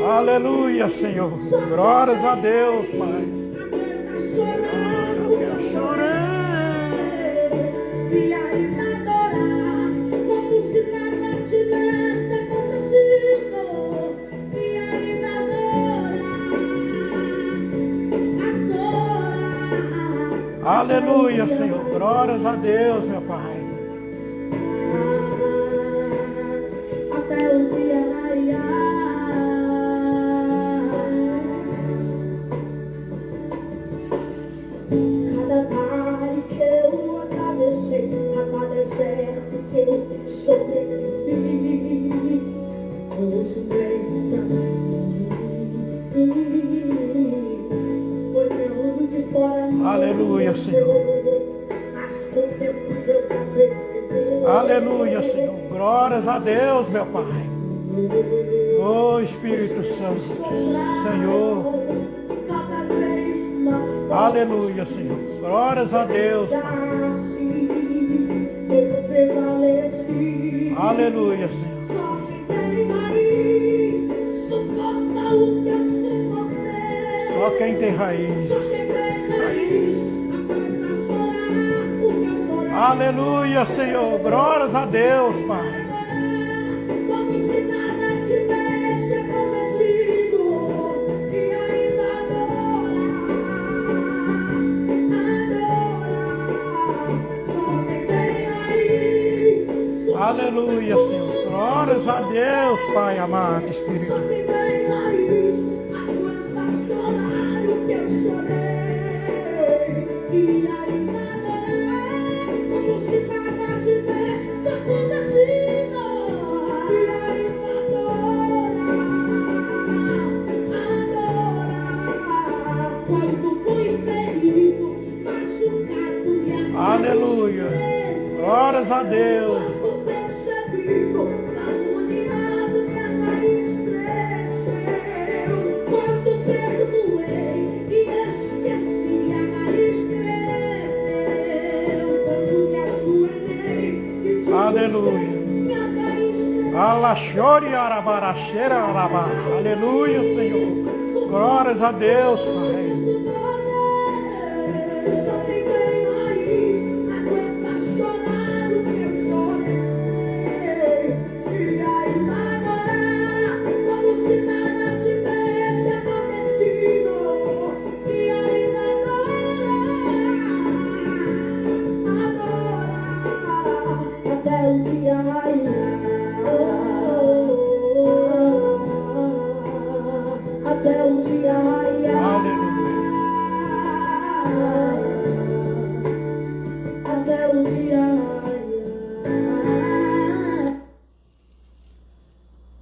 Aleluia, Senhor. Glórias a Deus, Pai. Eu chorei. E ainda adorar, como se nada tivesse acontecido. E ainda adorar. Aleluia, Senhor. Glórias a Deus, meu Pai. Até o dia raiar. Cada vale que eu atravessei, cada deserto que eu sobrevivi, eu sublei pra mim. Foi tudo de fora. Aleluia, Senhor. Mas com o tempo deu pra perceber. Aleluia, Senhor. Glórias a Deus, meu Pai. Oh, Espírito Santo. Senhor. Cada vez mais forte. Aleluia, Senhor. Glórias a Deus, Pai. Eu prevaleci. Aleluia, Senhor. Só quem tem raiz suporta o que eu suportei. Só quem tem raiz. Só quem tem raiz aguenta chorar o que eu chorei. Aleluia, Senhor. Glórias a Deus, Pai. Como se nada tivesse acontecido. E ainda adorar. Só quem tem raiz suporta. Aleluia, Senhor. Glórias a Deus, Pai amado, Espírito. Só quem tem raiz aguenta chorar o que eu chorei. E ainda adorar, como se nada tivesse acontecido. E ainda adorar. Quando fui ferido, machucado e Aleluia. Glórias a Deus. quando percebido, caluniado, minha raiz cresceu. Quando perdoei e esqueci, a raiz cresceu. Quando me ajoelhei e disse, Aleluia. minha raiz cresceu. Alachore arabaracheira arabá. Aleluia, Senhor. Glórias a Deus, Pai. Só quem tem raiz aguenta chorar o que eu chorei. E ainda adorar, como se nada tivesse acontecido. E ainda adorar, até o dia raiar. Até o dia raiar. Aleluia. Até o dia raiar.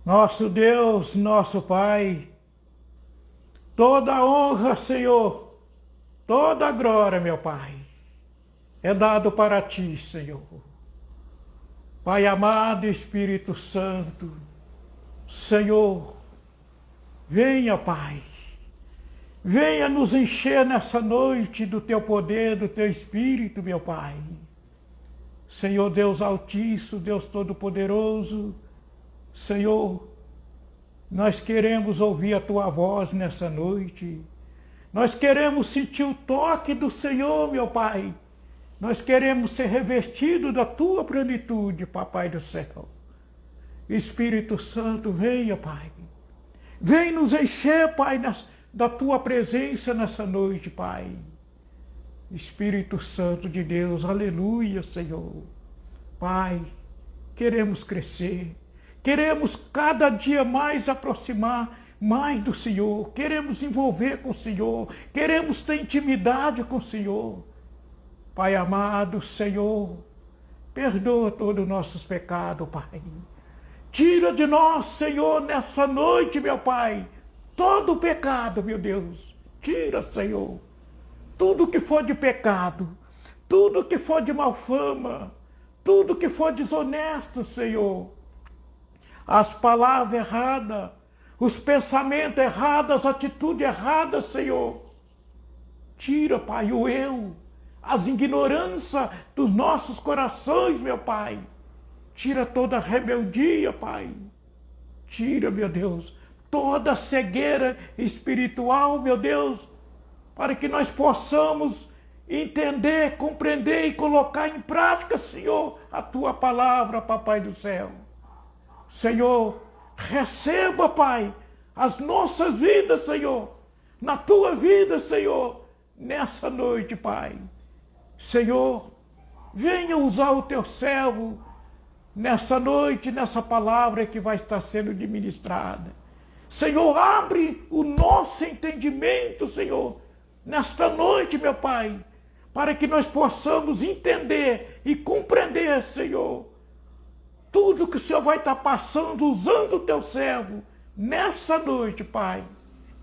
Nosso Deus, nosso Pai, toda a honra, Senhor, toda a glória, meu Pai, é dado para Ti, Senhor. Pai amado, Espírito Santo, Senhor, venha, Pai, venha nos encher nessa noite do Teu poder, do Teu Espírito, meu Pai. Senhor Deus Altíssimo, Deus Todo-Poderoso, Senhor, nós queremos ouvir a Tua voz nessa noite. Nós queremos sentir o toque do Senhor, meu Pai. Nós queremos ser revestidos da Tua plenitude, Papai do céu. Espírito Santo, venha, Pai. Vem nos encher, Pai, da Tua presença nessa noite, Pai. Espírito Santo de Deus, aleluia, Senhor. Pai, queremos crescer. Queremos cada dia mais aproximar mais do Senhor. Queremos envolver com o Senhor. Queremos ter intimidade com o Senhor. Pai amado, Senhor, perdoa todos os nossos pecados, Pai. Tira de nós, Senhor, nessa noite, meu Pai, todo o pecado, meu Deus. Tira, Senhor, tudo que for de pecado, tudo que for de mal fama, tudo que for desonesto, Senhor. As palavras erradas, os pensamentos errados, as atitudes erradas, Senhor. Tira, Pai, o eu, as ignorâncias dos nossos corações, meu Pai. Tira toda a rebeldia, Pai. Tira, meu Deus, toda cegueira espiritual, meu Deus, para que nós possamos entender, compreender e colocar em prática, Senhor, a tua palavra, Papai do céu. Senhor, receba, Pai, as nossas vidas, Senhor, na tua vida, Senhor, nessa noite, Pai. Senhor, venha usar o teu servo nessa noite, nessa palavra que vai estar sendo ministrada. Senhor, abre o nosso entendimento, Senhor, nesta noite, meu Pai, para que nós possamos entender e compreender, Senhor, tudo que o Senhor vai estar passando, usando o teu servo nessa noite, Pai,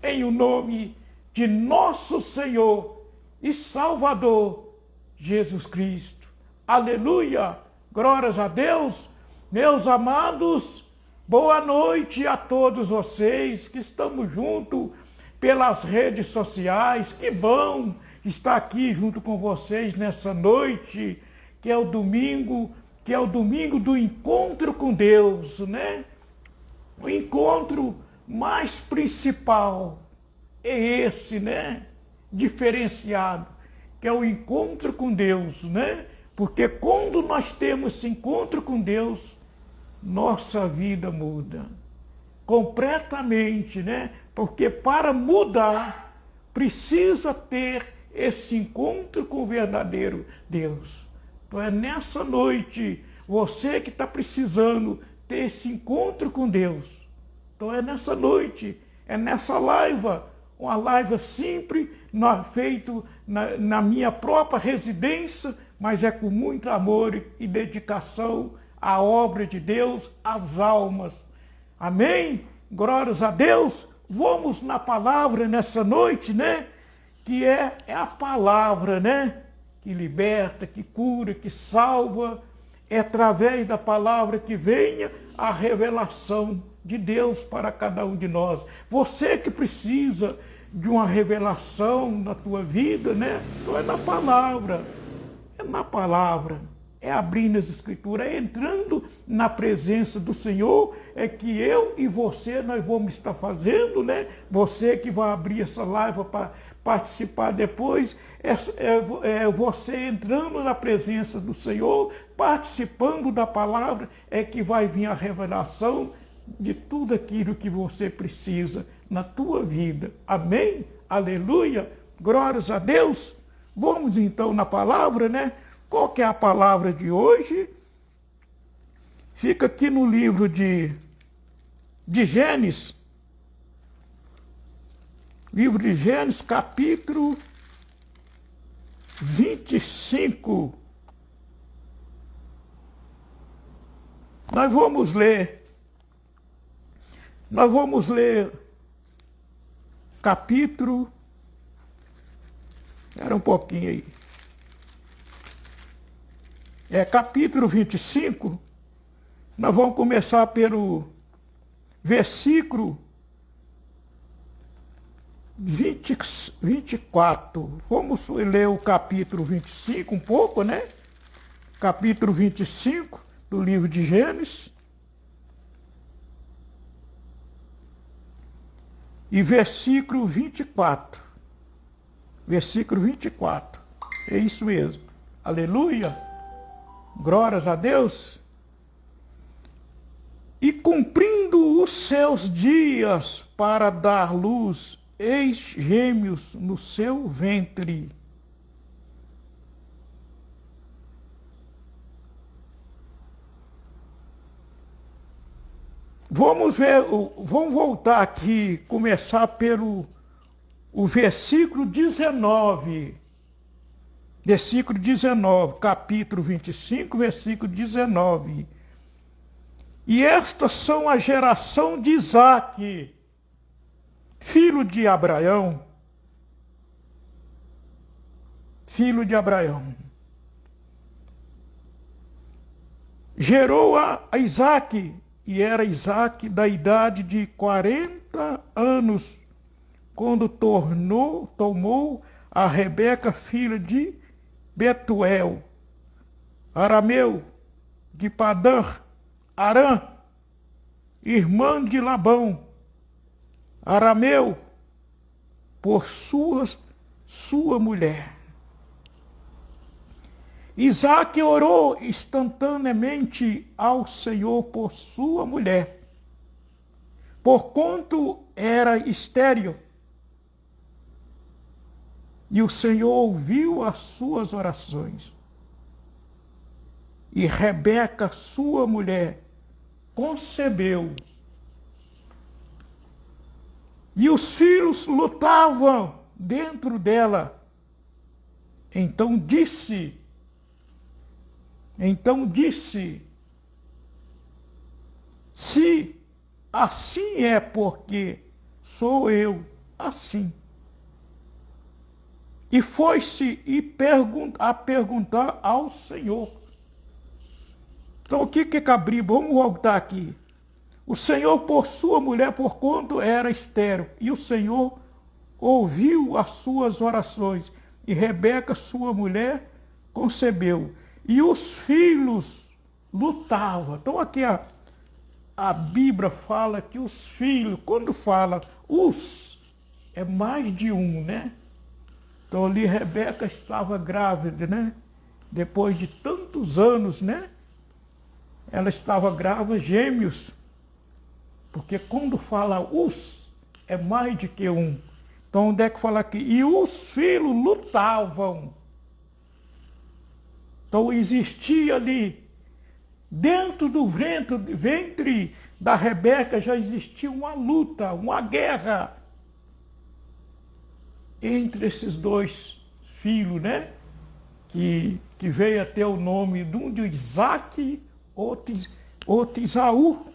em o nome de nosso Senhor e Salvador, Jesus Cristo. Aleluia! Glórias a Deus! Meus amados, boa noite a todos vocês que estamos juntos pelas redes sociais. Que bom estar aqui junto com vocês nessa noite, que é o domingo do encontro com Deus, né? O encontro mais principal é esse, né? Diferenciado, que é o encontro com Deus, né? Porque quando nós temos esse encontro com Deus, nossa vida muda completamente, né? Porque para mudar, precisa ter esse encontro com o verdadeiro Deus. Então é nessa noite, você que está precisando ter esse encontro com Deus. Então é nessa noite, é nessa live, uma live simples, feita na minha própria residência, mas é com muito amor e dedicação à obra de Deus, às almas. Amém? Glórias a Deus. Vamos na palavra nessa noite, né? Que é a palavra, né? Que liberta, que cura, que salva. É através da palavra que venha a revelação de Deus para cada um de nós. Você que precisa de uma revelação na tua vida, né? Não é na palavra. É na palavra, é abrindo as escrituras, é entrando na presença do Senhor, é que eu e você, nós vamos estar fazendo, né? Você que vai abrir essa live para participar depois, é você entrando na presença do Senhor, participando da palavra, é que vai vir a revelação de tudo aquilo que você precisa na tua vida. Amém? Aleluia! Glórias a Deus! Vamos então na palavra, né? Qual que é a palavra de hoje? Fica aqui no livro de Gênesis. Livro de Gênesis, capítulo 25. Nós vamos ler capítulo. Era um pouquinho aí. Capítulo 25. Nós vamos começar pelo versículo 24. Vamos ler o capítulo 25 um pouco, né? Capítulo 25 do livro de Gênesis. E versículo 24. Versículo 24. É isso mesmo. Aleluia. Glórias a Deus. E cumprindo os seus dias para dar luz, eis gêmeos no seu ventre. Vamos voltar aqui, começar pelo o versículo 19. Versículo 19, capítulo 25, versículo 19. E estas são a geração de Isaque, filho de Abraão. Filho de Abraão. Gerou a Isaque, e era Isaque da idade de 40 anos, quando tomou a Rebeca, filha de Betuel, arameu, de Padã Arã, irmã de Labão, arameu, por sua mulher. Isaac orou instantaneamente ao Senhor por sua mulher, porquanto era estéril. E o Senhor ouviu as suas orações. E Rebeca, sua mulher, concebeu. E os filhos lutavam dentro dela. Então disse, se assim é porque sou eu assim. E foi-se a perguntar ao Senhor. Então o que Cabriba? Vamos voltar aqui. O Senhor por sua mulher, porquanto era estéril, e o Senhor ouviu as suas orações, e Rebeca, sua mulher, concebeu. E os filhos lutavam. Então aqui a Bíblia fala que os filhos, quando fala os, é mais de um, né? Então ali Rebeca estava grávida, né? Depois de tantos anos, né? Ela estava grávida, gêmeos. Porque quando fala os, é mais de que um. Então onde é que fala aqui? E os filhos lutavam. Então existia ali, dentro do ventre da Rebeca já existia uma luta, uma guerra entre esses dois filhos, né? Que veio a ter o nome de um de Isaac, outro Isaú,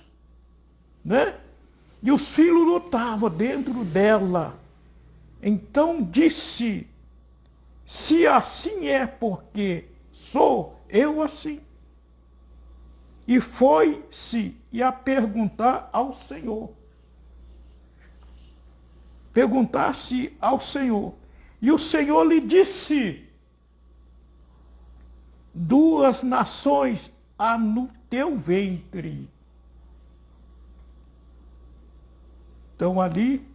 né? E os filhos lutavam dentro dela. Então disse, se assim é porque sou eu assim. E foi-se a perguntar ao Senhor. Perguntar-se ao Senhor. E o Senhor lhe disse, duas nações há no teu ventre. Então ali,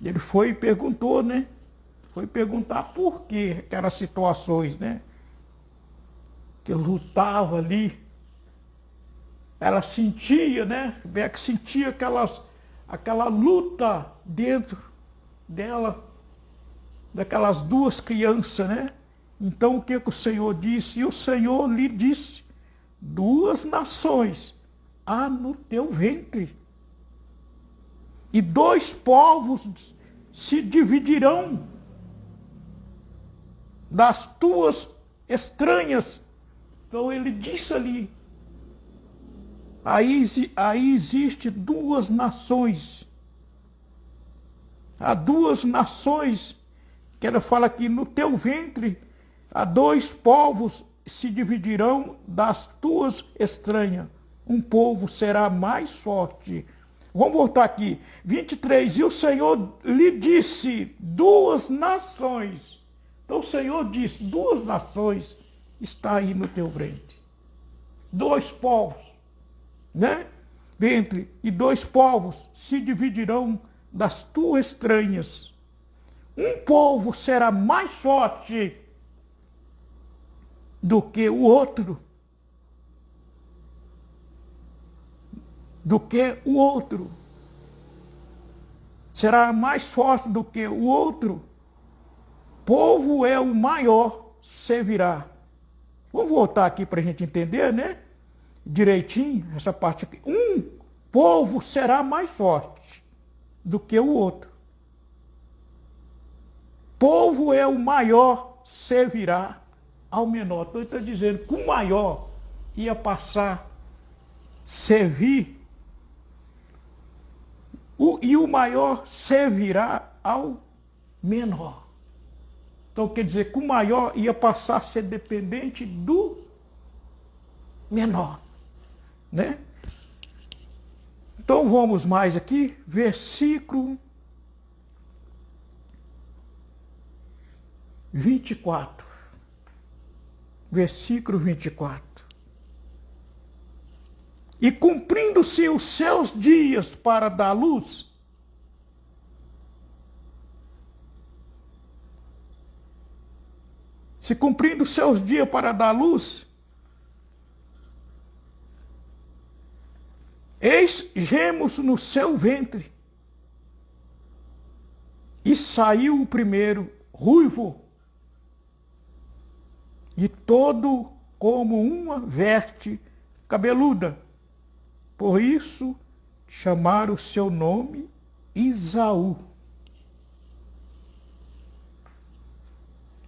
ele foi e perguntou, né? Foi perguntar por quê aquelas situações, né? Que lutava ali. Ela sentia, né? Beck sentia aquela luta dentro dela, daquelas duas crianças, né? Então o que o Senhor disse? E o Senhor lhe disse, duas nações há no teu ventre. E dois povos se dividirão das tuas estranhas. Então ele disse ali, aí existe duas nações. Há duas nações, que ela fala aqui, no teu ventre, há dois povos se dividirão das tuas estranhas. Um povo será mais forte. Vamos voltar aqui. 23. E o Senhor lhe disse, duas nações. Então o Senhor disse, duas nações está aí no teu ventre. Dois povos, né? Ventre. E dois povos se dividirão das tuas estranhas. Um povo será mais forte do que o outro. Será mais forte do que o outro. Povo é o maior, servirá. Vamos voltar aqui para a gente entender, né? Direitinho, essa parte aqui. Um povo será mais forte do que o outro. Povo é o maior, servirá ao menor. Então ele está dizendo que o maior ia passar a servir, e o maior servirá ao menor. Então quer dizer que o maior ia passar a ser dependente do menor, né? Então vamos mais aqui, versículo 24. Versículo 24. E cumprindo-se os seus dias para dar luz, se cumprindo seus dias para dar luz, eis gemos no seu ventre. E saiu o primeiro, ruivo, e todo como uma veste cabeluda. Por isso chamaram o seu nome Isaú.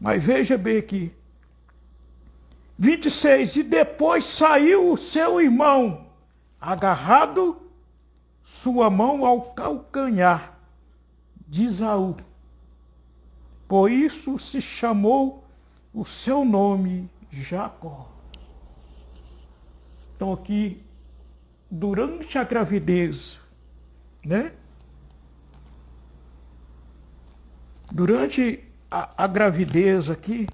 Mas veja bem aqui. 26. E depois saiu o seu irmão, agarrado sua mão ao calcanhar de Isaú. Por isso se chamou o seu nome Jacó. Então aqui, durante a gravidez, né? Durante a gravidez aqui,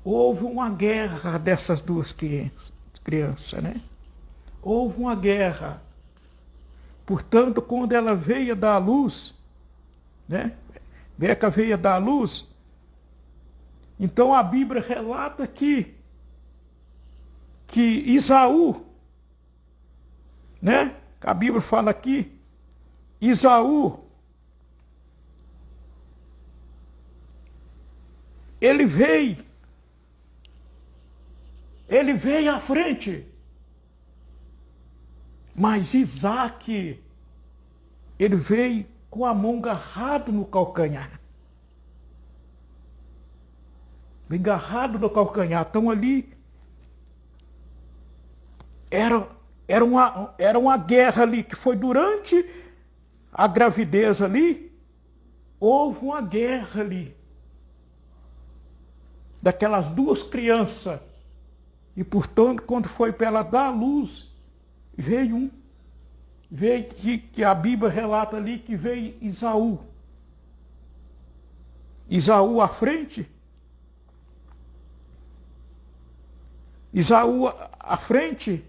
houve uma guerra dessas duas crianças, né? Houve uma guerra. Portanto, quando ela veio dar à luz, né? Beca veio dar à luz, então a Bíblia relata aqui que Isaú, né? A Bíblia fala aqui, Isaú, ele veio à frente, mas Isaac, ele veio com a mão agarrada no calcanhar. Bem agarrado no calcanhar. Então ali era uma guerra ali, que foi durante a gravidez ali, houve uma guerra ali, daquelas duas crianças. E portanto, quando foi para ela dar à luz, veio que a Bíblia relata ali que veio Isaú. Isaú à frente. Isaú à frente,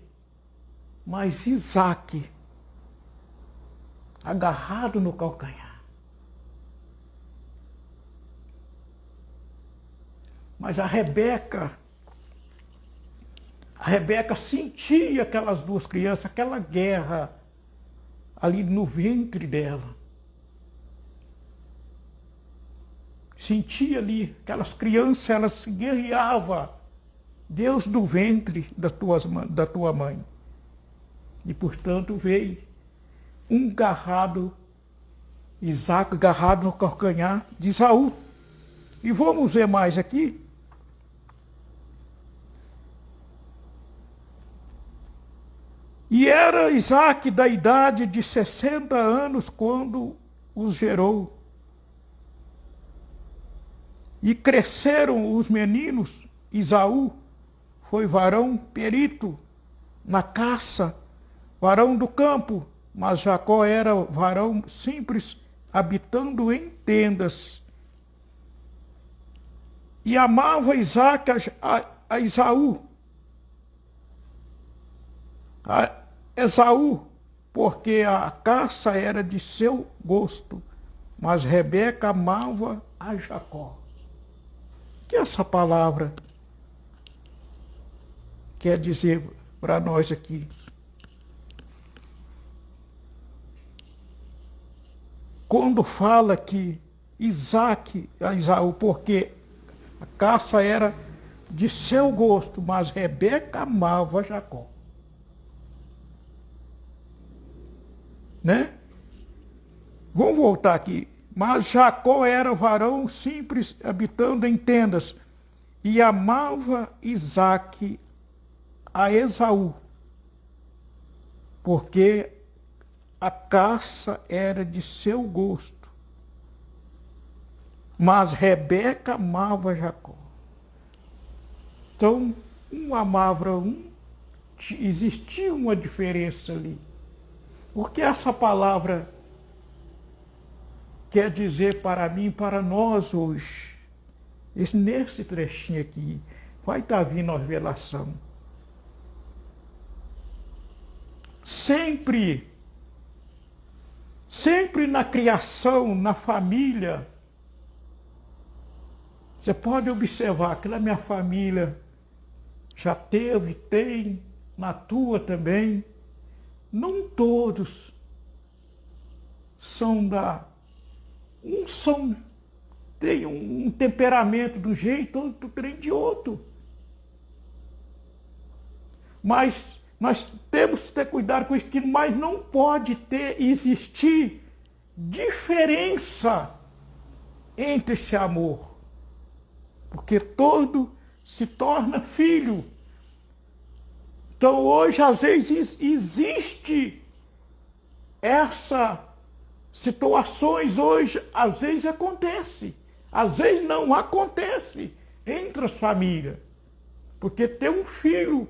mas Isaac agarrado no calcanhar. Mas a Rebeca sentia aquelas duas crianças, aquela guerra ali no ventre dela. Sentia ali, aquelas crianças, elas se guerreavam. Deus do ventre da tua mãe. E portanto veio um agarrado, Isaac agarrado no calcanhar de Isaú. E vamos ver mais aqui. E era Isaac da idade de 60 anos quando os gerou. E cresceram os meninos. Isaú foi varão perito na caça, varão do campo, mas Jacó era varão simples, habitando em tendas. E amava Isaac a Esaú. Esaú, porque a caça era de seu gosto, mas Rebeca amava a Jacó. O que essa palavra quer dizer para nós aqui? Quando fala que Isaac a Esaú, porque a caça era de seu gosto, mas Rebeca amava Jacó. Né? Vamos voltar aqui. Mas Jacó era varão simples, habitando em tendas, e amava Isaac a Esaú, porque a caça era de seu gosto. Mas Rebeca amava Jacó. Então, um amava um, existia uma diferença ali. O que essa palavra quer dizer para mim, para nós hoje? Nesse trechinho aqui, vai estar vindo a revelação. Sempre na criação, na família, Você pode observar que na minha família já teve, tem, na tua também. Não todos são tem um temperamento de um jeito, outro tem de outro. Mas nós temos que ter cuidado com isso, mas não pode existir diferença entre esse amor. Porque todo se torna filho. Então hoje, às vezes, existe essa situações hoje, às vezes acontece. Às vezes não acontece entre as famílias. Porque tem um filho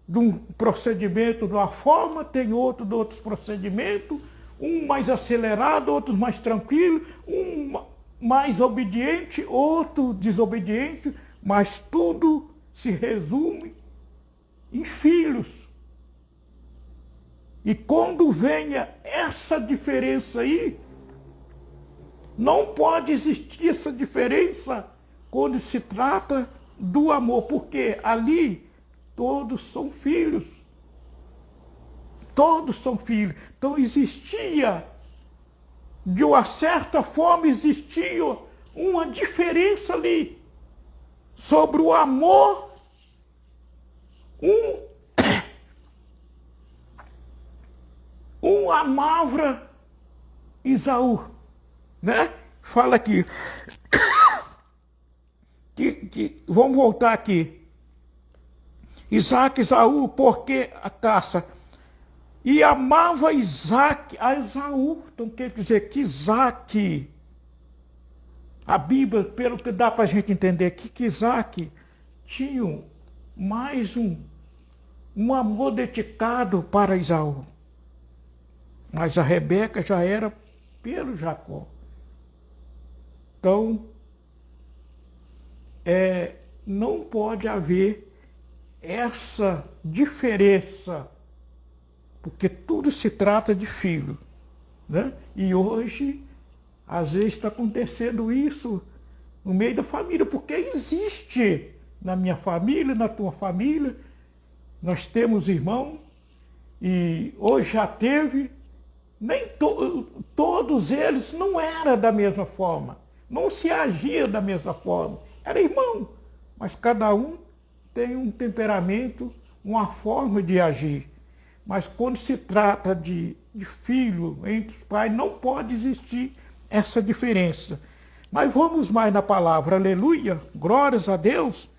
de um procedimento de uma forma, tem outro de outros procedimentos, um mais acelerado, outro mais tranquilo, um mais obediente, outro desobediente, mas tudo se resume em filhos. E quando venha essa diferença aí, não pode existir essa diferença quando se trata do amor, porque ali todos são filhos. Todos são filhos. Então existia, de uma certa forma, existia uma diferença ali sobre o amor. Um amava Esaú, né? Fala aqui. Vamos voltar aqui. Isaac, Esaú, porque a caça. E amava Isaac a Esaú. Então quer dizer que Isaac, a Bíblia, pelo que dá para a gente entender aqui, que Isaac tinha mais um amor dedicado para Esaú. Mas a Rebeca já era pelo Jacó. Então, não pode haver essa diferença, porque tudo se trata de filho, né? E hoje, às vezes está acontecendo isso no meio da família, porque existe na minha família, na tua família, nós temos irmão, e hoje já teve, nem todos eles não eram da mesma forma, não se agia da mesma forma, era irmão, mas cada um tem um temperamento, uma forma de agir. Mas quando se trata de filho entre os pais, não pode existir essa diferença. Mas vamos mais na palavra, aleluia, glórias a Deus.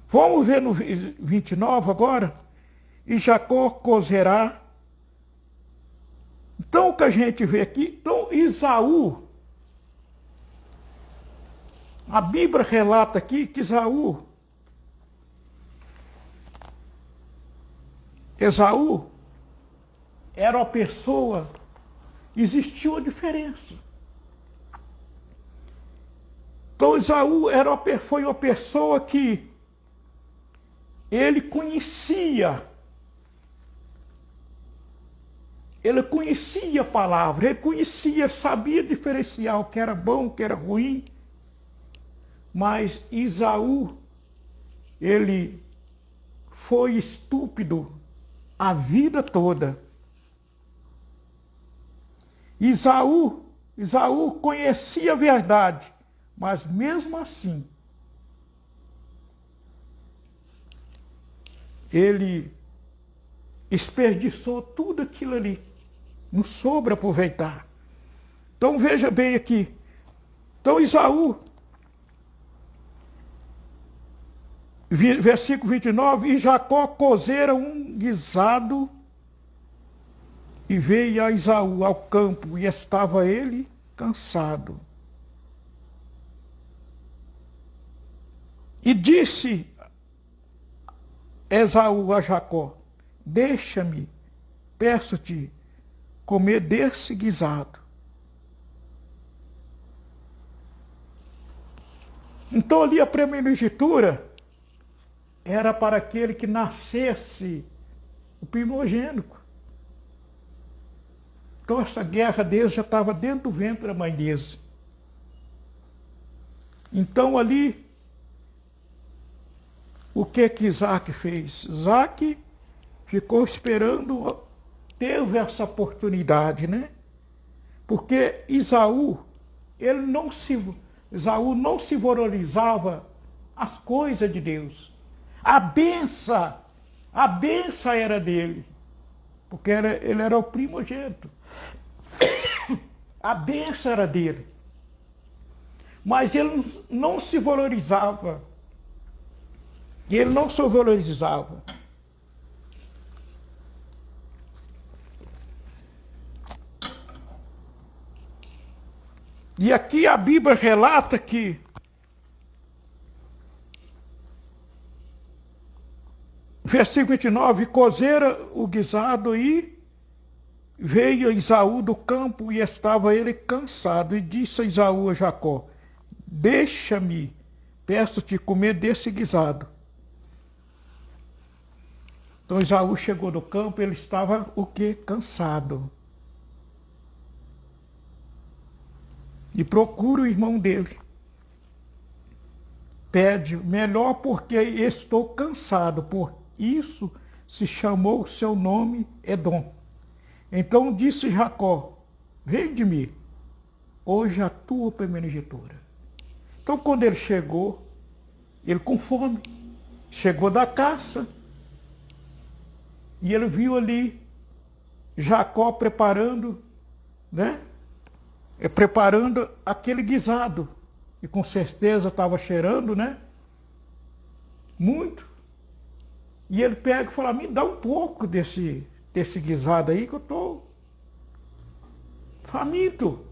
Vamos ver no 29 agora. E Jacó cozerá. Então o que a gente vê aqui, então Esaú, a Bíblia relata aqui que Esaú era uma pessoa, existia uma diferença. Então Esaú foi uma pessoa que ele conhecia a palavra, ele conhecia, sabia diferenciar o que era bom, o que era ruim. Mas Esaú, ele foi estúpido a vida toda. Esaú conhecia a verdade, mas mesmo assim, ele desperdiçou tudo aquilo ali, não soube aproveitar. Então veja bem aqui. Então Esaú, versículo 29, e Jacó cozera um guisado e veio a Esaú ao campo, e estava ele cansado. E disse Esaú a Jacó, deixa-me, peço-te, comer desse guisado. Então ali a primogenitura era para aquele que nascesse o primogênito. Então essa guerra deles já estava dentro do ventre da mãe deles. Então ali, o que Isaac fez? Isaac ficou esperando, teve essa oportunidade, né? Porque Esaú não se valorizava as coisas de Deus. A benção era dele, porque ele era o primogênito. A benção era dele. Mas ele não se valorizava. Ele não se valorizava. E aqui a Bíblia relata que versículo 29, cozera o guisado e veio Esaú do campo e estava ele cansado. E disse Esaú a Jacó, deixa-me, peço-te comer desse guisado. Então Esaú chegou do campo, ele estava o quê? Cansado. E procura o irmão dele. Pede, melhor porque estou cansado, por isso se chamou o seu nome Edom. Então disse Jacó, vende-me hoje a tua primogenitura. Então quando ele chegou, ele com fome, chegou da caça, e ele viu ali Jacó preparando, né? Preparando aquele guisado. E com certeza estava cheirando, né? Muito. E ele pega e fala, me dá um pouco desse guisado aí que eu estou faminto.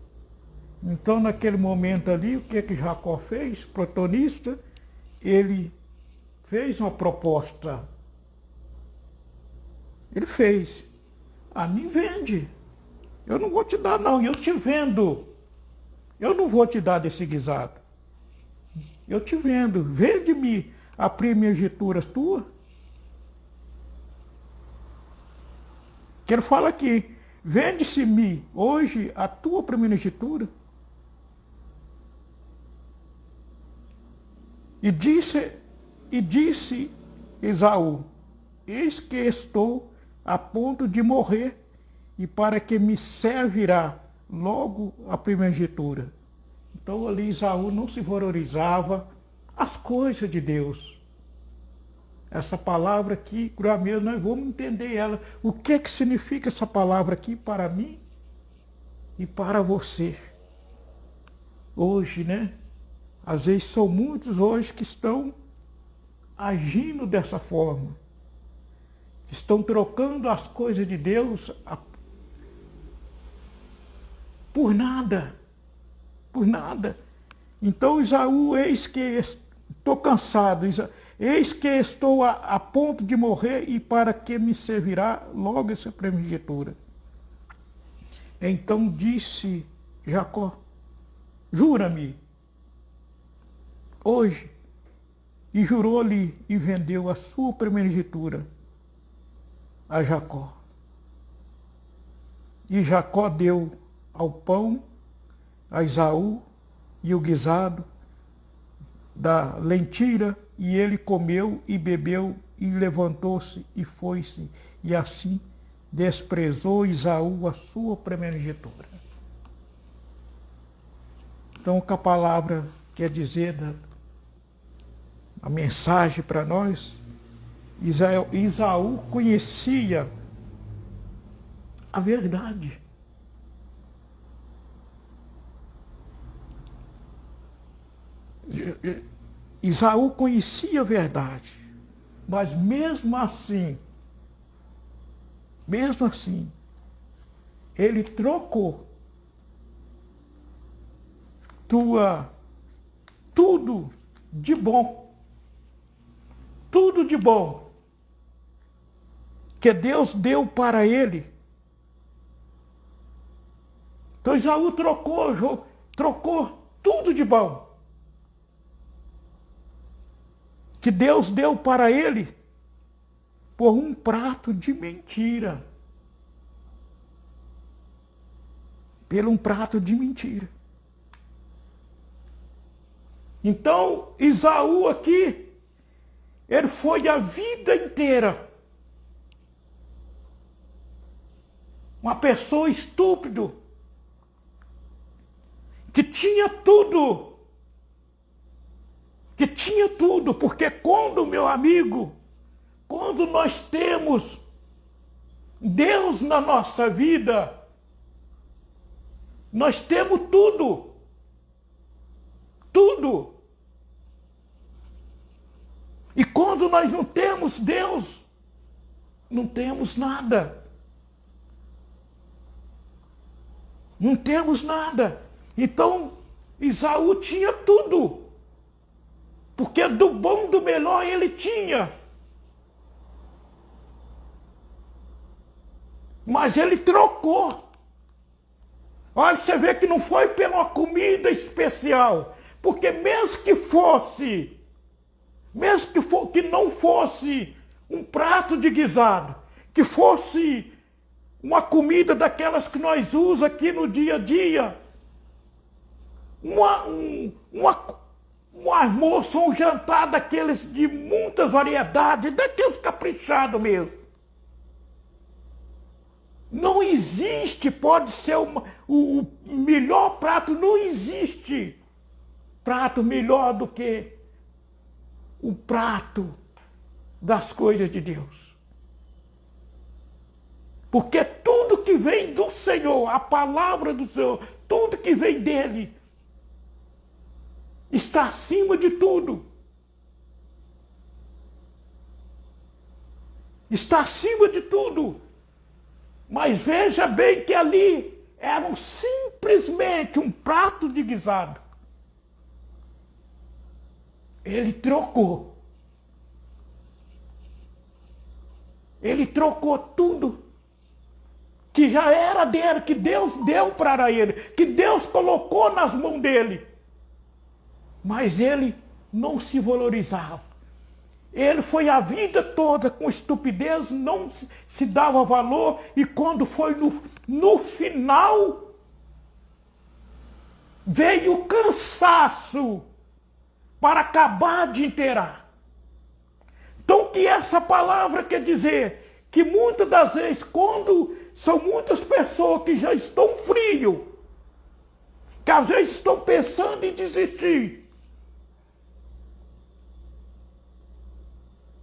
Então naquele momento ali, o que Jacó fez? Protonista, ele fez uma proposta. Ele fez. A mim vende. Eu não vou te dar não, eu te vendo. Eu não vou te dar desse guisado. Eu te vendo. Vende-me a primogenitura tua. Que ele fala aqui, vende-se-me hoje a tua primogenitura. E disse Esaú, eis que estou a ponto de morrer, e para que me servirá logo a primogenitura. Então ali Esaú não se valorizava as coisas de Deus. Essa palavra aqui, nós vamos entender ela. O que significa essa palavra aqui para mim e para você? Hoje, né? Às vezes são muitos hoje que estão agindo dessa forma. Estão trocando as coisas de Deus por nada. Por nada. Então Esaú, eis que estou cansado, eis que estou a ponto de morrer, e para que me servirá logo essa primogenitura. Então disse Jacó, jura-me hoje. E jurou-lhe e vendeu a sua primogenitura a Jacó. E Jacó deu ao pão a Esaú e o guisado da lentilha, e ele comeu e bebeu e levantou-se e foi-se, e assim desprezou Esaú a sua primogenitura. Então o que a palavra quer dizer, a mensagem para nós, Esaú conhecia a verdade. Esaú conhecia a verdade, mas mesmo assim, ele trocou tudo de bom que Deus deu para ele. Então Esaú trocou tudo de bom que Deus deu para ele por um prato de mentira. Por um prato de mentira. Então, Esaú aqui, ele foi a vida inteira uma pessoa estúpida, que tinha tudo, porque quando, meu amigo, quando nós temos Deus na nossa vida, nós temos tudo. Tudo. E quando nós não temos Deus, não temos nada. Não temos nada. Então, Esaú tinha tudo. Porque do bom, do melhor ele tinha. Mas ele trocou. Olha, você vê que não foi pela comida especial. Porque mesmo que não fosse um prato de guisado, que fosse uma comida daquelas que nós usamos aqui no dia a dia, um almoço ou um jantar daqueles de muitas variedades, daqueles caprichados mesmo. Não existe, pode ser o melhor prato, não existe prato melhor do que o prato das coisas de Deus. Porque tudo que vem do Senhor, a palavra do Senhor, tudo que vem dele, está acima de tudo. Está acima de tudo. Mas veja bem que ali era simplesmente um prato de guisado. Ele trocou. Ele trocou tudo que já era dele, que Deus deu para ele, que Deus colocou nas mãos dele. Mas ele não se valorizava. Ele foi a vida toda com estupidez, não se dava valor, e quando foi no final, veio o cansaço para acabar de inteirar. Então, que essa palavra quer dizer que muitas das vezes, quando são muitas pessoas que já estão frios, que às vezes estão pensando em desistir,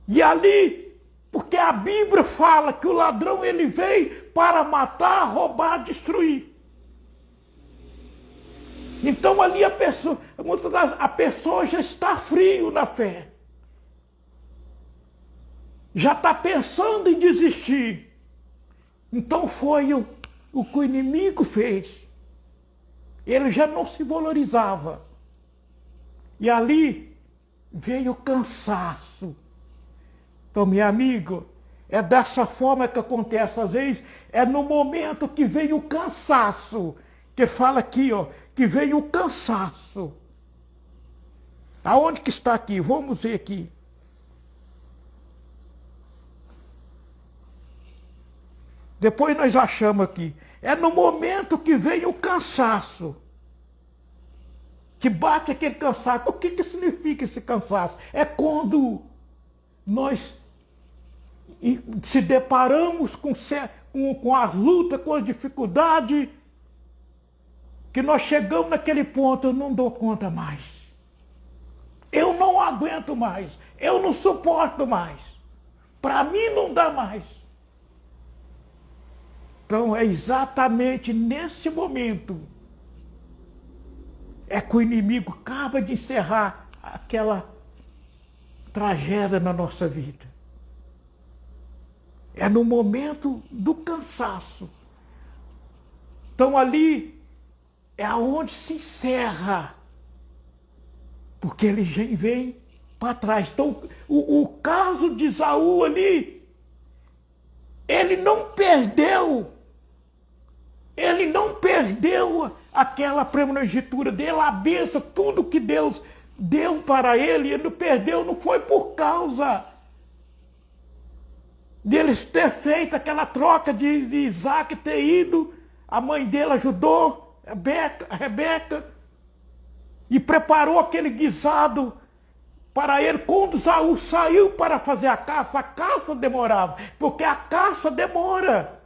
e ali, porque a Bíblia fala que o ladrão ele veio para matar, roubar, destruir. Então ali a pessoa já está frio na fé. Já está pensando em desistir. Então foi o que o inimigo fez. Ele já não se valorizava. E ali veio o cansaço. Então, meu amigo, é dessa forma que acontece às vezes, é no momento que vem o cansaço, que fala aqui, ó, que vem o cansaço. Aonde que está aqui? Vamos ver aqui. Depois nós achamos aqui. É no momento que vem o cansaço. Que bate aquele cansaço. O que significa esse cansaço? É quando nós se deparamos com as lutas, com a dificuldade, que nós chegamos naquele ponto, eu não dou conta mais. Eu não aguento mais. Eu não suporto mais. Para mim não dá mais. Então é exatamente nesse momento é que o inimigo acaba de encerrar aquela tragédia na nossa vida. É no momento do cansaço. Então ali é aonde se encerra. Porque ele já vem para trás. Então o caso de Esaú ali, ele não perdeu aquela primogenitura dele, a bênção, tudo que Deus deu para ele não perdeu, não foi por causa deles ter feito aquela troca de Isaac ter ido, a mãe dele ajudou, a Rebeca. e preparou aquele guisado para ele. Quando Esaú saiu para fazer a caça demorava, porque a caça demora.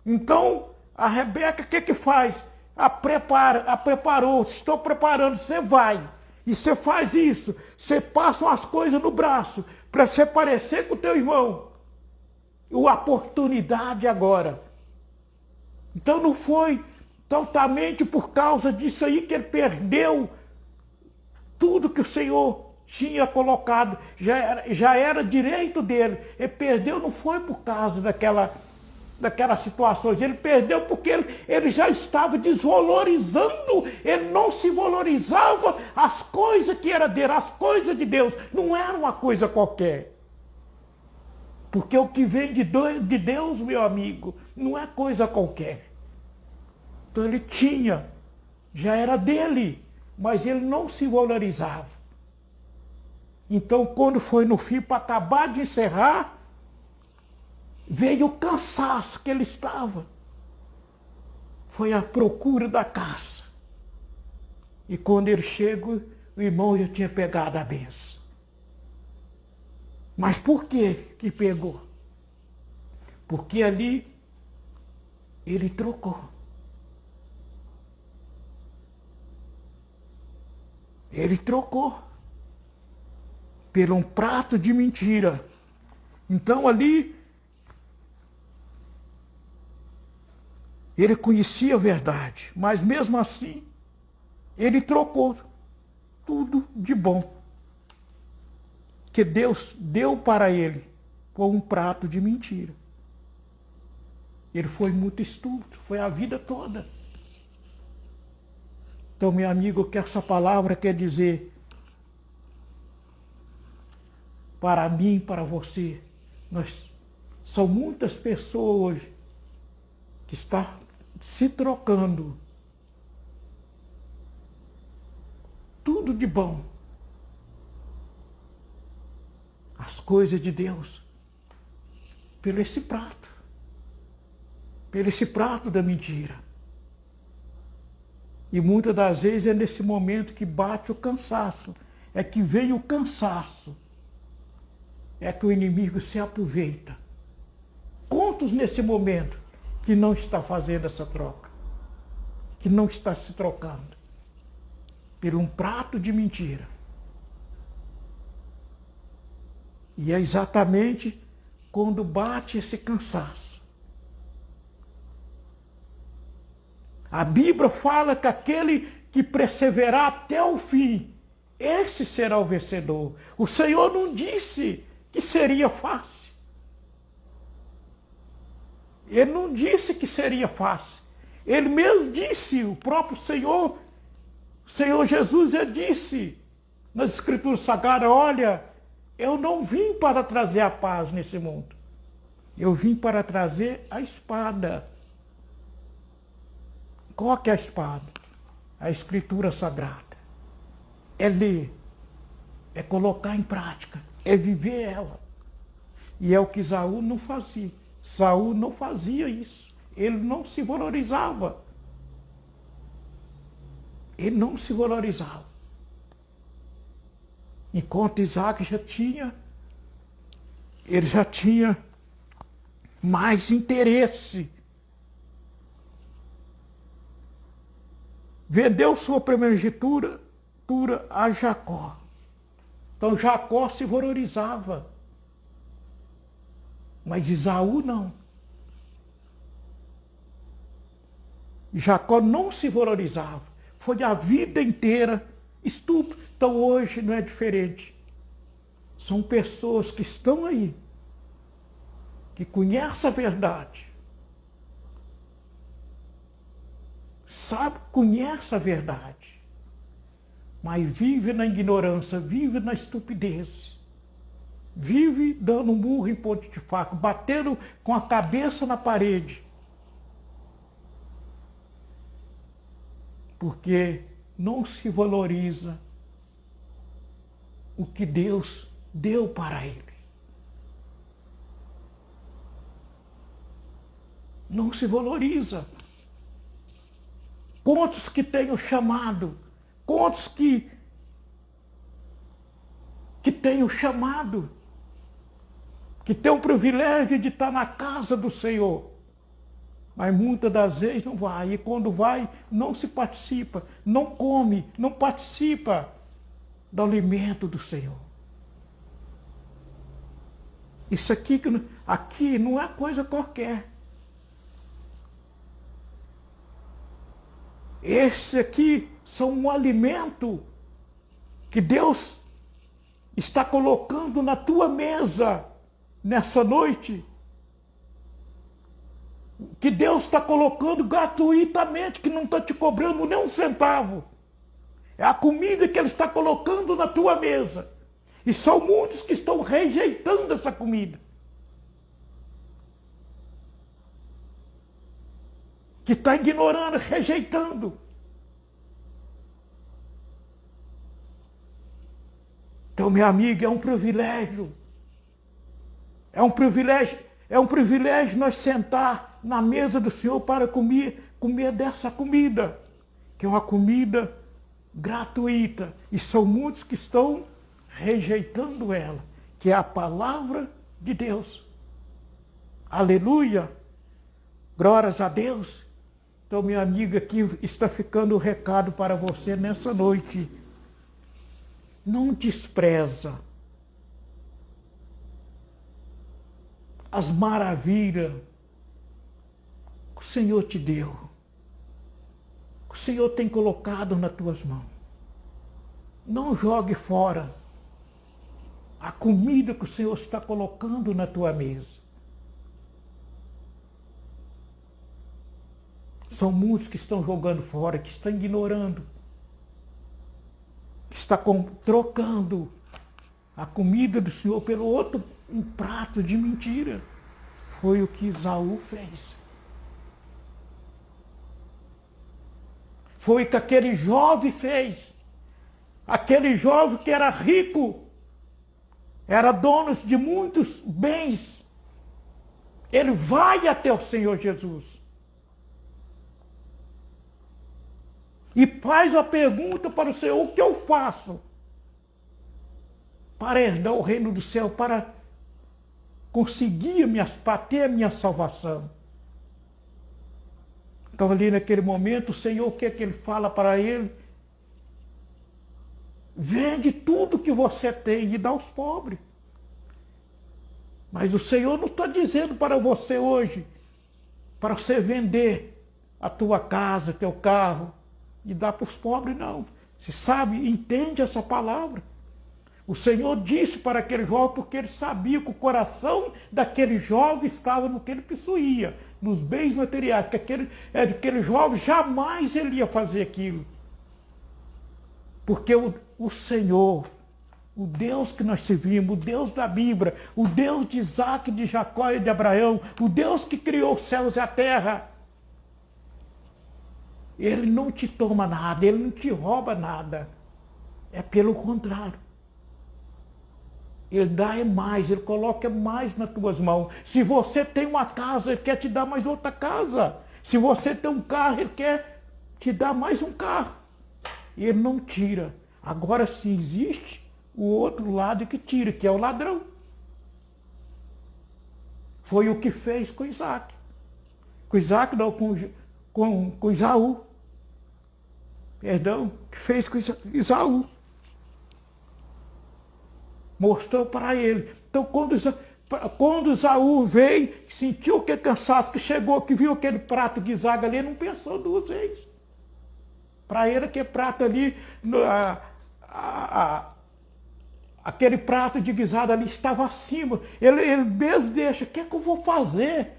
Então, a Rebeca, o que faz? A preparou, estou preparando, você vai. E você faz isso, você passa umas coisas no braço, para você parecer com o teu irmão. A oportunidade agora. Então não foi totalmente por causa disso aí que ele perdeu tudo que o Senhor tinha colocado. Já era direito dele. Ele perdeu, não foi por causa daquelas situações. Ele perdeu porque ele já estava desvalorizando. Ele não se valorizava as coisas que era dele, as coisas de Deus. Não era uma coisa qualquer. Porque o que vem de Deus, meu amigo, não é coisa qualquer. Então ele tinha, já era dele, mas ele não se valorizava. Então quando foi no fim para acabar de encerrar, veio o cansaço que ele estava. Foi à procura da caça. E quando ele chega, o irmão já tinha pegado a benção. Mas por que pegou? Porque ali ele trocou. Ele trocou por um prato de mentira. Então ali ele conhecia a verdade, mas mesmo assim ele trocou tudo de bom que Deus deu para ele por um prato de mentira. Ele foi muito estúpido, foi a vida toda. Então, meu amigo, o que essa palavra quer dizer para mim, para você? São muitas pessoas hoje que estão se trocando tudo de bom, as coisas de Deus, pelo esse prato da mentira. E muitas das vezes é nesse momento que bate o cansaço, é que vem o cansaço, é que o inimigo se aproveita. Quantos nesse momento que não está fazendo essa troca, que não está se trocando por um prato de mentira? E é exatamente quando bate esse cansaço. A Bíblia fala que aquele que perseverar até o fim, esse será o vencedor. O Senhor não disse que seria fácil. Ele não disse que seria fácil. Ele mesmo disse, o próprio Senhor, o Senhor Jesus, ele disse nas Escrituras Sagradas, olha, eu não vim para trazer a paz nesse mundo. Eu vim para trazer a espada. Qual que é a espada? A Escritura Sagrada. É ler, é colocar em prática, é viver ela. E é o que Esaú não fazia. Saul não fazia isso. Ele não se valorizava. Ele não se valorizava. Enquanto Isaac ele já tinha mais interesse. Vendeu sua primogenitura a Jacó. Então Jacó se valorizava. Mas Esaú não. Jacó não se valorizava. Foi a vida inteira estúpido. Então hoje não é diferente. São pessoas que estão aí, que conhecem a verdade. Sabe, conhece a verdade. Mas vive na ignorância, vive na estupidez. Vive dando murro em ponto de faca, batendo com a cabeça na parede. Porque não se valoriza o que Deus deu para ele. Não se valoriza. Quantos que têm o chamado Quantos que têm o chamado, que têm o privilégio de estar na casa do Senhor, mas muitas das vezes não vai, e quando vai, não se participa, não come, não participa do alimento do Senhor. Isso aqui não é coisa qualquer. Esse aqui são um alimento que Deus está colocando na tua mesa nessa noite. Que Deus está colocando gratuitamente, que não está te cobrando nem um centavo. É a comida que Ele está colocando na tua mesa. E são muitos que estão rejeitando essa comida. Que está ignorando, rejeitando. Então, minha amiga, é um privilégio. É um privilégio nós sentar na mesa do Senhor para comer dessa comida, que é uma comida gratuita. E são muitos que estão rejeitando ela, que é a palavra de Deus. Aleluia! Glórias a Deus! Então, minha amiga, aqui está ficando o recado para você nessa noite. Não despreza as maravilhas que o Senhor te deu, que o Senhor tem colocado nas tuas mãos. Não jogue fora a comida que o Senhor está colocando na tua mesa. São muitos que estão jogando fora, que estão ignorando, que estão trocando a comida do Senhor pelo outro, um prato de mentira. Foi o que Esaú fez. Foi o que aquele jovem fez. Aquele jovem que era rico, era dono de muitos bens. Ele vai até o Senhor Jesus. E faz a pergunta para o Senhor: o que eu faço para herdar o reino do céu, para conseguir para ter a minha salvação? Então ali naquele momento, o Senhor, o que é que Ele fala para ele? Vende tudo que você tem e dá aos pobres. Mas o Senhor não está dizendo para você hoje, para você vender a tua casa, teu carro, e dar para os pobres, não. Você sabe, entende essa palavra. O Senhor disse para aquele jovem, porque Ele sabia que o coração daquele jovem estava no que ele possuía, nos bens materiais, que aquele jovem jamais ele ia fazer aquilo. Porque o Senhor, o Deus que nós servimos, o Deus da Bíblia, o Deus de Isaac, de Jacó e de Abraão, o Deus que criou os céus e a terra, Ele não te toma nada, Ele não te rouba nada. É pelo contrário. Ele dá mais, Ele coloca mais nas tuas mãos. Se você tem uma casa, Ele quer te dar mais outra casa. Se você tem um carro, Ele quer te dar mais um carro. E Ele não tira. Agora sim existe o outro lado que tira, que é o ladrão. Foi o que fez com Isaac. Com Isaac não, com Esaú. Perdão, que fez com Esaú. Mostrou para ele. Então, quando Esaú veio, sentiu aquele cansaço, que chegou, que viu aquele prato de Isaac ali, não pensou duas vezes. Para ele, aquele prato ali, aquele prato de guisado ali estava acima. Ele mesmo deixa, o que é que eu vou fazer?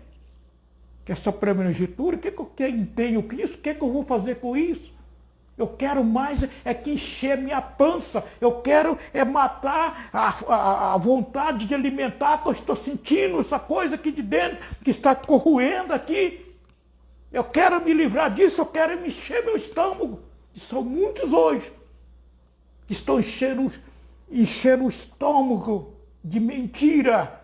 Que essa primogenitura, o que eu tenho com isso? O que eu vou fazer com isso? Eu quero mais que encher minha pança. Eu quero matar a vontade de alimentar que eu estou sentindo, essa coisa aqui de dentro que está corroendo aqui. Eu quero me livrar disso, eu quero me encher meu estômago. E são muitos hoje que estão enchendo o estômago de mentira,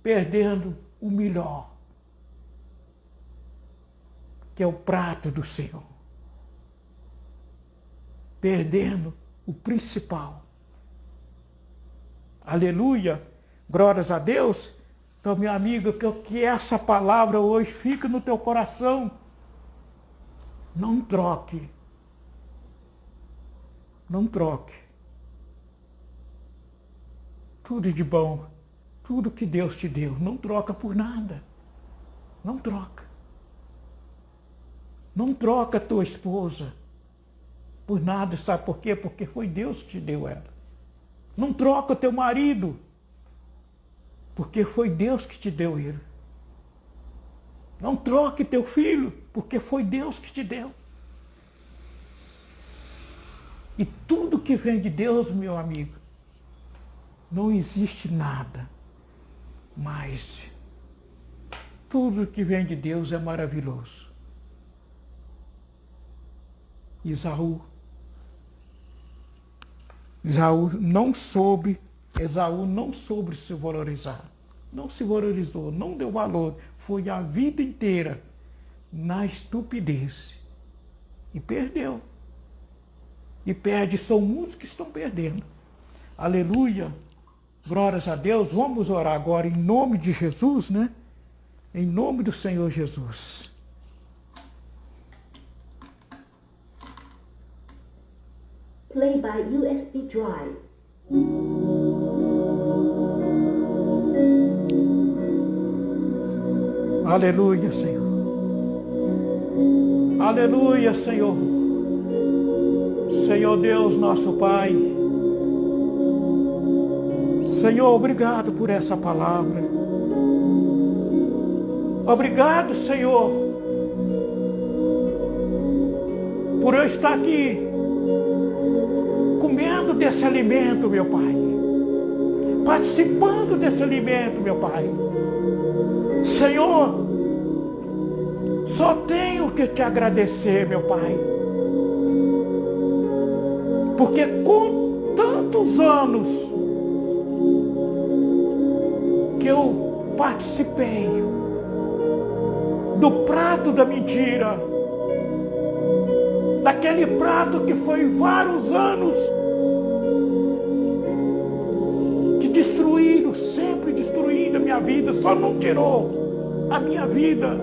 perdendo o melhor, que é o prato do Senhor. perdendo o principal. Aleluia, glórias a Deus. Então, meu amigo, que essa palavra hoje fique no teu coração. Não troque. Não troque. Tudo de bom, tudo que Deus te deu, não troca por nada. Não troca. Não troca a tua esposa por nada, sabe por quê? Porque foi Deus que te deu ela. Não troca o teu marido, porque foi Deus que te deu ele. Não troque teu filho, porque foi Deus que te deu. E tudo que vem de Deus, meu amigo, não existe nada, mas tudo que vem de Deus é maravilhoso. Esaú não soube se valorizar. Não se valorizou, não deu valor. Foi a vida inteira na estupidez. E perdeu. E perde, são muitos que estão perdendo. Aleluia. Glórias a Deus. Vamos orar agora em nome de Jesus, né? Em nome do Senhor Jesus. Play by USB drive. Aleluia, Senhor. Aleluia, Senhor. Senhor Deus, nosso Pai. Senhor, obrigado por essa palavra. Obrigado, Senhor, por eu estar aqui comendo desse alimento, meu Pai. Participando desse alimento, meu Pai. Senhor, só tenho que te agradecer, meu Pai. Porque com tantos anos que eu participei do prato da mentira, daquele prato que foi vários anos que destruíram, sempre destruindo a minha vida, só não tirou a minha vida,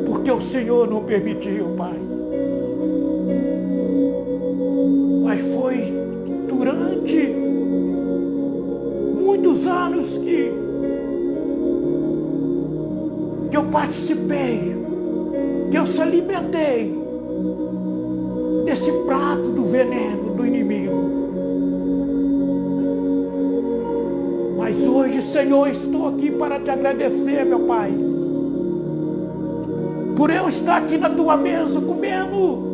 porque o Senhor não permitiu, Pai. Mas foi durante muitos anos que eu participei, que eu se alimentei desse prato do veneno do inimigo. Mas hoje, Senhor, estou aqui para te agradecer, meu Pai, por eu estar aqui na tua mesa comendo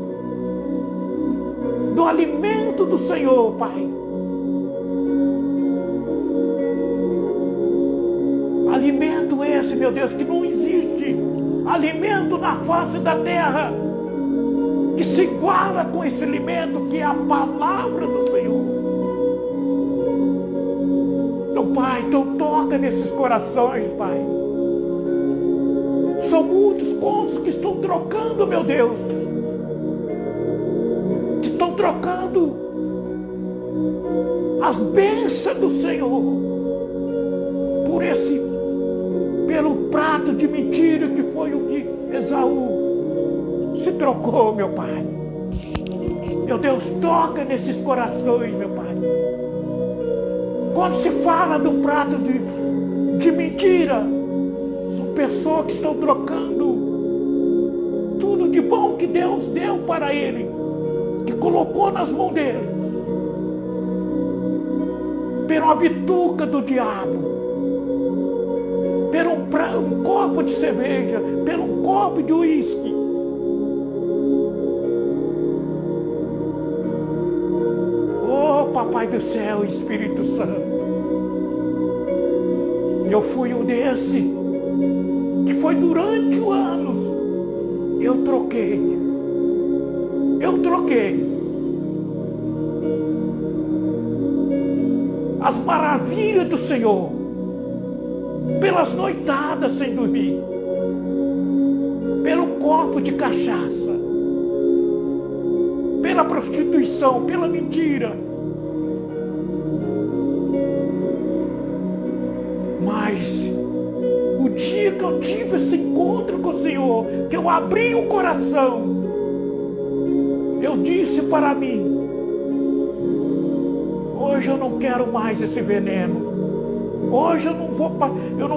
do alimento do Senhor, Pai. Alimento esse, meu Deus, que não existe alimento na face da terra que se iguala com esse alimento que é a palavra do Senhor. Então, Pai, então toca nesses corações, Pai. São muitos cônjuges que estão trocando, meu Deus. Que estão trocando as bênçãos do Senhor pelo prato de mentira que foi o que Esaú se trocou, meu Pai. Meu Deus, toca nesses corações, meu Pai. Quando se fala do prato de mentira, são pessoas que estão trocando tudo de bom que Deus deu para ele, que colocou nas mãos dele, pela bituca do diabo, pelo um copo de cerveja, pelo um copo de uísque. Oh, Papai do céu, Espírito Santo, eu fui um desse, que foi durante anos, eu troquei as maravilhas do Senhor pelas noitadas sem dormir, pelo copo de cachaça, pela prostituição, pela mentira. Mas o dia que eu tive esse encontro com o Senhor, que eu abri o coração, eu disse para mim, hoje eu não quero mais esse veneno. Hoje eu não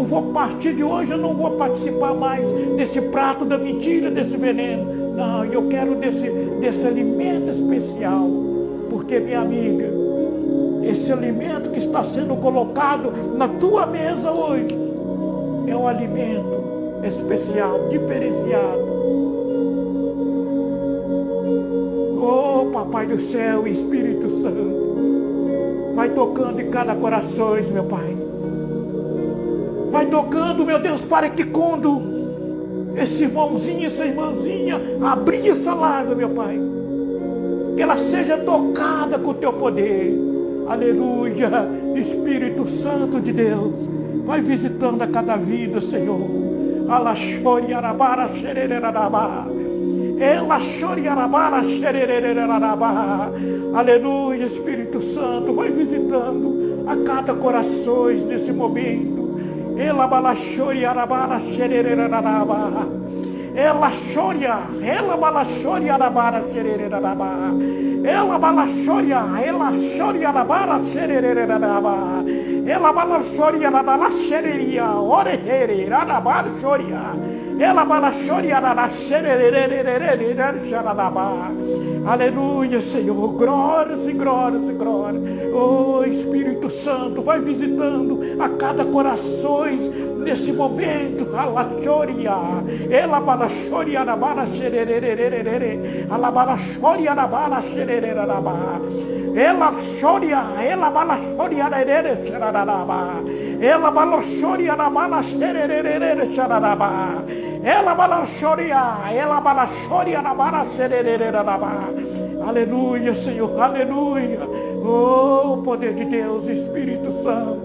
vou partir de hoje, eu não vou participar mais desse prato da mentira, desse veneno. Não, eu quero desse alimento especial. Porque, minha amiga, esse alimento que está sendo colocado na tua mesa hoje é um alimento especial, diferenciado. Oh, Papai do céu, Espírito Santo, vai tocando em cada coração, meu Pai. Vai tocando, meu Deus, para que quando esse irmãozinho, essa irmãzinha abrir essa live, meu Pai, que ela seja tocada com o teu poder. Aleluia, Espírito Santo de Deus, vai visitando a cada vida, Senhor. Alaxoriarabara xerererarabá. Elaxoriarabara xerererarabá. Aleluia, Espírito Santo, vai visitando a cada coração nesse momento. Ela balachori arabara xerererarabá. Ela choria, ela balachori arabara xerererarabá. Ela balachoria, ela choria arabara xerererarabá. Ela balachori arabara xereria, orehere, arabara choria. Ela balachoria arabara xerererarabá. Aleluia, Senhor, glórias e glórias e glórias. Oh, Espírito Santo, vai visitando a cada coração nesse momento. Alachoria, ela balachoria na bala xererererere, ela balachoria na bala xerererarabá. Ela choria, ela balachoria na erere xerarabá. Ela balachoria na bala xerererere xerarabá. Ela balachoria na bala xerererarabá. Aleluia, Senhor, aleluia. Oh, poder de Deus, Espírito Santo,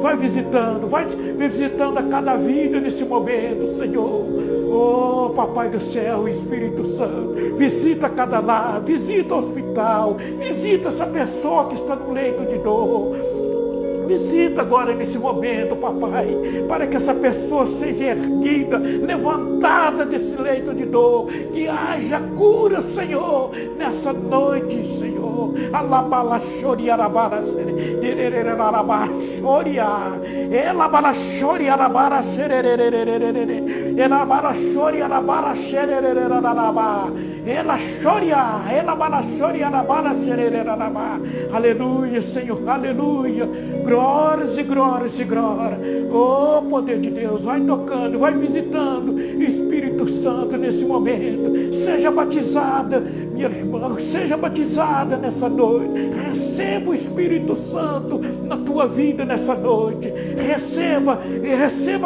vai visitando a cada vida nesse momento, Senhor. Oh, Papai do céu, Espírito Santo, visita cada lar, visita o hospital, visita essa pessoa que está no leito de dor. Visita agora nesse momento, papai, para que essa pessoa seja erguida, levantada desse leito de dor, que haja cura, Senhor, nessa noite, Senhor. Alabalachoriarabara, choria, elabalachoriarabara, elabalachoriarabara, ela choria, ela balachoria na bala xerererarabá. Aleluia, Senhor, aleluia. Glórias e glórias e glórias. Oh, poder de Deus, vai tocando, vai visitando. Espírito Santo, nesse momento, seja batizada, minha irmã, seja batizada nessa noite. Receba o Espírito Santo na tua vida nessa noite. Receba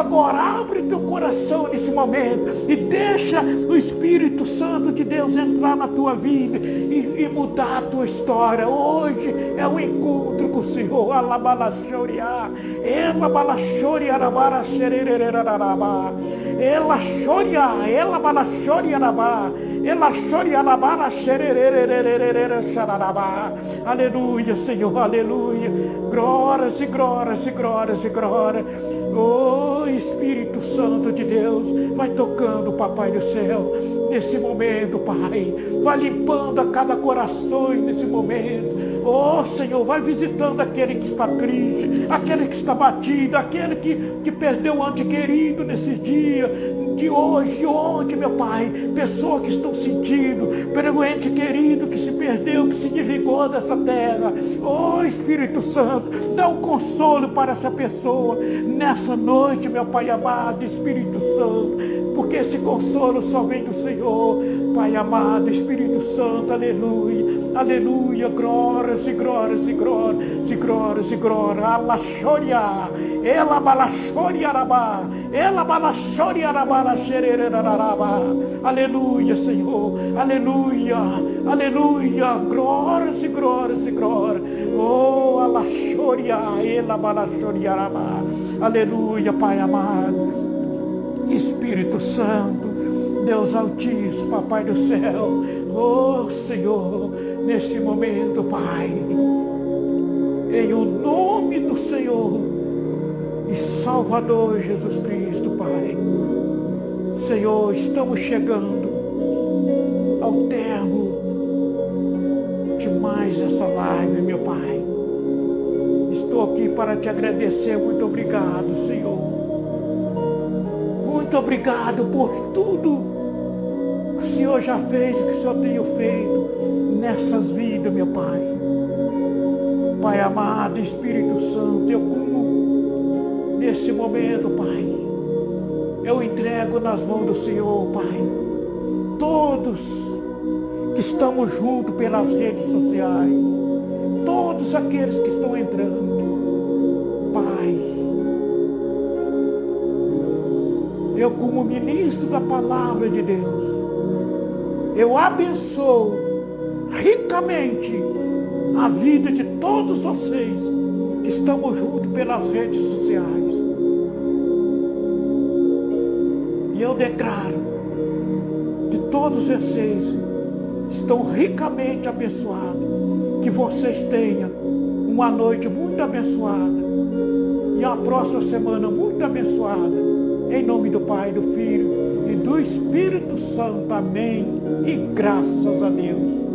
agora, abre teu coração nesse momento e deixa o Espírito Santo de Deus entrar na tua vida e mudar a tua história. Hoje é um encontro com o Senhor. Alabalachoriá, ela balachoriarabara xerererarabá. Ela choria, ela balachoriarabá. Ela choriarabara xerererarabá. Aleluia, Senhor, aleluia. Glórias e glórias e glórias e glórias. Oh, Espírito Santo de Deus, vai tocando, Papai do céu, nesse momento, Pai. Vai limpando a cada coração nesse momento. Oh, Senhor, vai visitando aquele que está triste, aquele que está batido, aquele que perdeu um ente querido nesses dias, de hoje, de ontem, meu Pai. Pessoas que estão sentindo, pelo ente querido que se perdeu, que se desligou dessa terra. Oh, Espírito Santo, dá um consolo para essa pessoa nessa noite, meu Pai amado, Espírito Santo, porque esse consolo só vem do Senhor, Pai amado, Espírito Santo, aleluia. Aleluia, glórias e glórias e glórias e glórias e glórias. Alachoria, ela balachoriarabá, ela balachoriarabá, xerererarabá. Aleluia, Senhor, aleluia, aleluia, glórias e glórias e glórias. Oh, alachoria, ela balachoriarabá. Aleluia, Pai amado, Espírito Santo, Deus Altíssimo, Papai do céu. Oh, Senhor, nesse momento, Pai, em o nome do Senhor e Salvador Jesus Cristo, Pai. Senhor, estamos chegando ao termo de mais essa live, meu Pai. Estou aqui para te agradecer. Muito obrigado, Senhor. Muito obrigado por tudo que o Senhor já fez e que o Senhor tem feito nessas vidas, meu Pai. Pai amado, Espírito Santo, eu como nesse momento, Pai, eu entrego nas mãos do Senhor, Pai, todos que estamos juntos pelas redes sociais, todos aqueles que estão entrando, Pai, eu como ministro da palavra de Deus, eu abençoo ricamente a vida de todos vocês que estamos juntos pelas redes sociais. E eu declaro que todos vocês estão ricamente abençoados, que vocês tenham uma noite muito abençoada e a próxima semana muito abençoada. Em nome do Pai, do Filho e do Espírito Santo. Amém. E graças a Deus.